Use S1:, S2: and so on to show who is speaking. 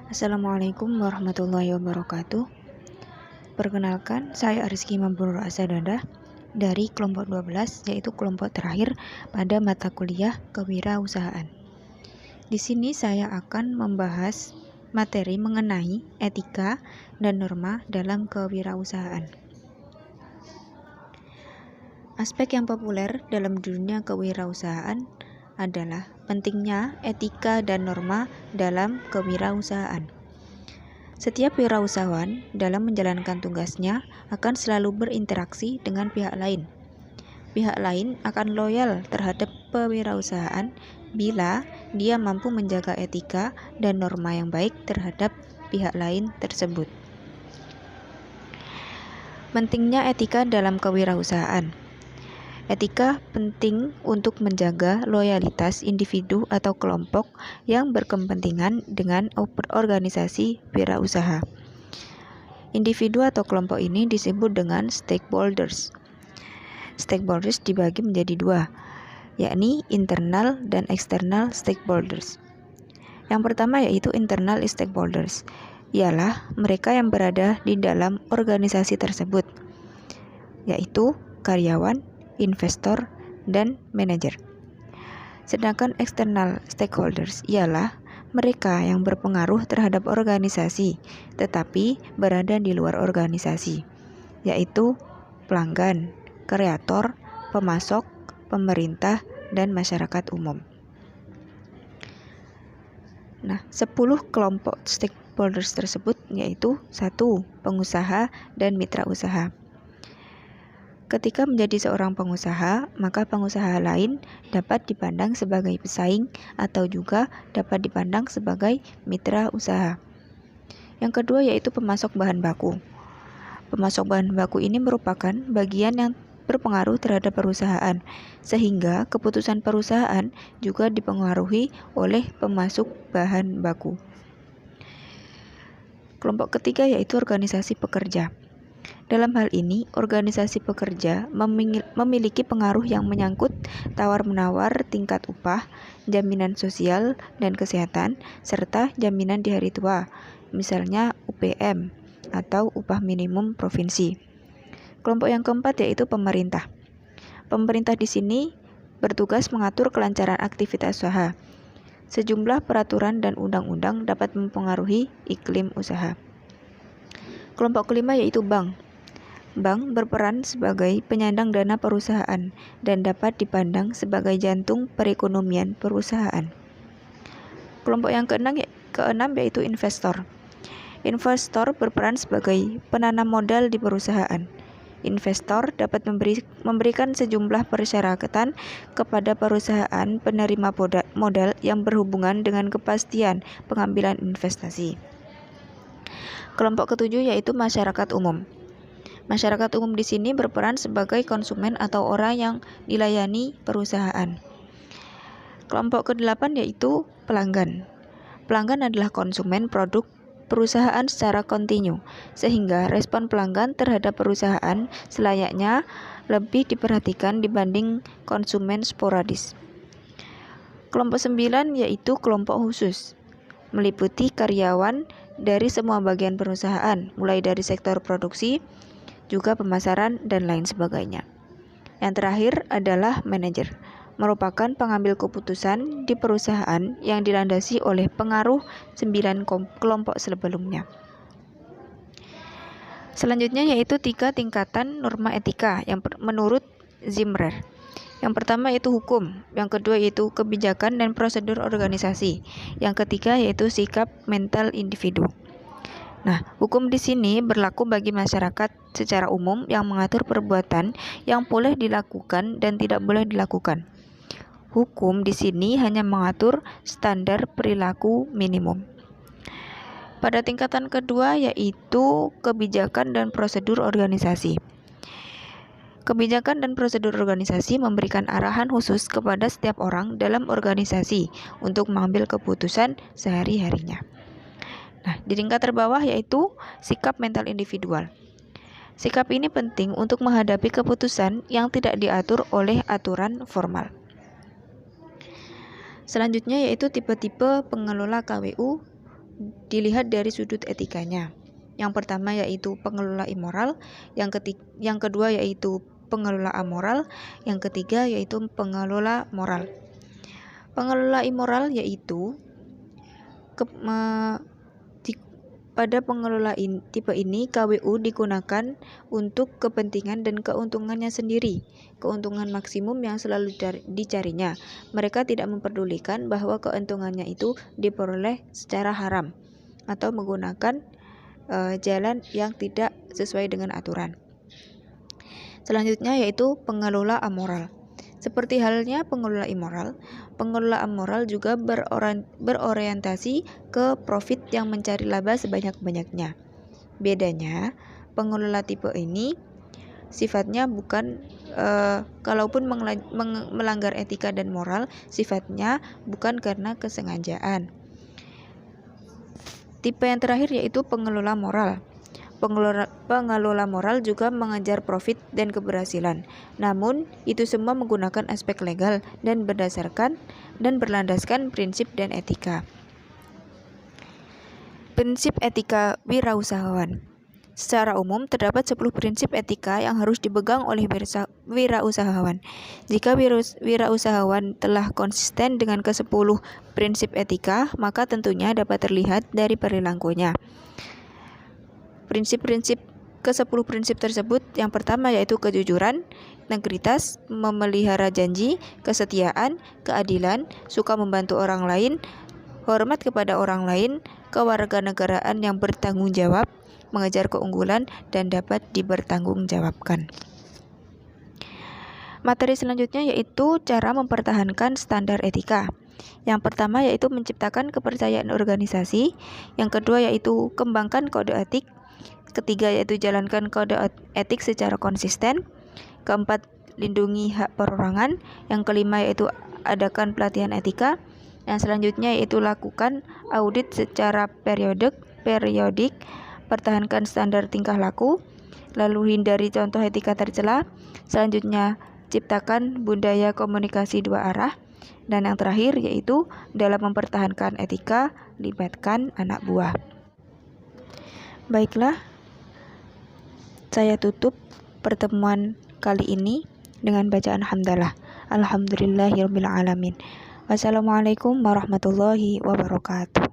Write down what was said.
S1: Assalamualaikum warahmatullahi wabarakatuh. Perkenalkan, saya Rizky Mambur Asadada dari kelompok 12, yaitu kelompok terakhir pada mata kuliah kewirausahaan. Di sini saya akan membahas materi mengenai etika dan norma dalam kewirausahaan. Aspek yang populer dalam dunia kewirausahaan adalah pentingnya etika dan norma dalam kewirausahaan. Setiap wirausahawan dalam menjalankan tugasnya akan selalu berinteraksi dengan pihak lain. Pihak lain akan loyal terhadap pewirausahaan bila dia mampu menjaga etika dan norma yang baik terhadap pihak lain tersebut. Pentingnya etika dalam kewirausahaan. Etika penting untuk menjaga loyalitas individu atau kelompok yang berkepentingan dengan organisasi wirausaha. Individu atau kelompok ini disebut dengan stakeholders. Stakeholders dibagi menjadi dua, yakni internal dan external stakeholders. Yang pertama yaitu internal stakeholders, ialah mereka yang berada di dalam organisasi tersebut, yaitu karyawan, investor, dan manajer. Sedangkan external stakeholders ialah mereka yang berpengaruh terhadap organisasi tetapi berada di luar organisasi, yaitu pelanggan, kreator, pemasok, pemerintah, dan masyarakat umum. Nah, 10 kelompok stakeholders tersebut yaitu 1. Pengusaha dan mitra usaha. Ketika menjadi seorang pengusaha, maka pengusaha lain dapat dipandang sebagai pesaing atau juga dapat dipandang sebagai mitra usaha. Yang kedua yaitu pemasok bahan baku. Pemasok bahan baku ini merupakan bagian yang berpengaruh terhadap perusahaan, sehingga keputusan perusahaan juga dipengaruhi oleh pemasok bahan baku. Kelompok ketiga yaitu organisasi pekerja. Dalam hal ini, organisasi pekerja memiliki pengaruh yang menyangkut tawar-menawar tingkat upah, jaminan sosial dan kesehatan, serta jaminan di hari tua, misalnya UPM atau upah minimum provinsi. Kelompok yang keempat yaitu pemerintah. Pemerintah di sini bertugas mengatur kelancaran aktivitas usaha. Sejumlah peraturan dan undang-undang dapat mempengaruhi iklim usaha. Kelompok kelima yaitu bank. Bank berperan sebagai penyandang dana perusahaan dan dapat dipandang sebagai jantung perekonomian perusahaan. Kelompok yang keenam yaitu investor. Investor berperan sebagai penanam modal di perusahaan. Investor dapat memberikan sejumlah persyaratan kepada perusahaan penerima modal yang berhubungan dengan kepastian pengambilan investasi. Kelompok ketujuh yaitu masyarakat umum. Masyarakat umum di sini berperan sebagai konsumen atau orang yang dilayani perusahaan. Kelompok ke-8 yaitu pelanggan. Pelanggan adalah konsumen produk perusahaan secara kontinu, sehingga respon pelanggan terhadap perusahaan selayaknya lebih diperhatikan dibanding konsumen sporadis. Kelompok 9 yaitu kelompok khusus, meliputi karyawan dari semua bagian perusahaan, mulai dari sektor produksi, juga pemasaran, dan lain sebagainya. Yang terakhir adalah manajer, merupakan pengambil keputusan di perusahaan yang dilandasi oleh pengaruh 9 kelompok sebelumnya. Selanjutnya yaitu 3 tingkatan norma etika yang menurut Zimmer. Yang pertama yaitu hukum, yang kedua yaitu kebijakan dan prosedur organisasi, yang ketiga yaitu sikap mental individu. Nah, hukum di sini berlaku bagi masyarakat secara umum yang mengatur perbuatan yang boleh dilakukan dan tidak boleh dilakukan. Hukum di sini hanya mengatur standar perilaku minimum. Pada tingkatan kedua yaitu kebijakan dan prosedur organisasi. Kebijakan dan prosedur organisasi memberikan arahan khusus kepada setiap orang dalam organisasi untuk mengambil keputusan sehari-harinya. Nah, di tingkat terbawah yaitu sikap mental individual. Sikap ini penting untuk menghadapi keputusan yang tidak diatur oleh aturan formal. Selanjutnya yaitu tipe-tipe pengelola KWU dilihat dari sudut etikanya. Yang pertama yaitu pengelola immoral, yang kedua yaitu pengelola amoral, yang ketiga yaitu pengelola moral. Pengelola immoral yaitu pada pengelola tipe ini KWU digunakan untuk kepentingan dan keuntungannya sendiri, keuntungan maksimum yang selalu dicarinya. Mereka tidak memperdulikan bahwa keuntungannya itu diperoleh secara haram atau menggunakan jalan yang tidak sesuai dengan aturan. Selanjutnya yaitu pengelola amoral. Seperti halnya pengelola immoral, pengelola amoral juga berorientasi ke profit yang mencari laba sebanyak-banyaknya. Bedanya, pengelola tipe ini sifatnya bukan kalaupun melanggar etika dan moral, sifatnya bukan karena kesengajaan. Tipe yang terakhir yaitu pengelola moral. Pengelola moral juga mengejar profit dan keberhasilan. Namun, itu semua menggunakan aspek legal dan berlandaskan prinsip dan etika. Prinsip etika wirausahawan. Secara umum, terdapat 10 prinsip etika yang harus dipegang oleh wirausahawan. Jika wirausahawan telah konsisten dengan ke-10 prinsip etika, maka tentunya dapat terlihat dari perilakunya. Prinsip-prinsip ke-10 prinsip tersebut yang pertama yaitu kejujuran, integritas, memelihara janji, kesetiaan, keadilan, suka membantu orang lain, hormat kepada orang lain, kewarganegaraan yang bertanggung jawab, mengejar keunggulan, dan dapat dipertanggungjawabkan. Materi selanjutnya yaitu cara mempertahankan standar etika. Yang pertama yaitu menciptakan kepercayaan organisasi, yang kedua yaitu kembangkan kode etik, ketiga yaitu jalankan kode etik secara konsisten, keempat lindungi hak perorangan, yang kelima yaitu adakan pelatihan etika, yang selanjutnya yaitu lakukan audit secara periodik, pertahankan standar tingkah laku, lalu hindari contoh etika tercela, selanjutnya ciptakan budaya komunikasi dua arah, dan yang terakhir yaitu dalam mempertahankan etika, libatkan anak buah. Baiklah, saya tutup pertemuan kali ini dengan bacaan hamdalah. Alhamdulillahirabbil alamin. Wassalamualaikum warahmatullahi wabarakatuh.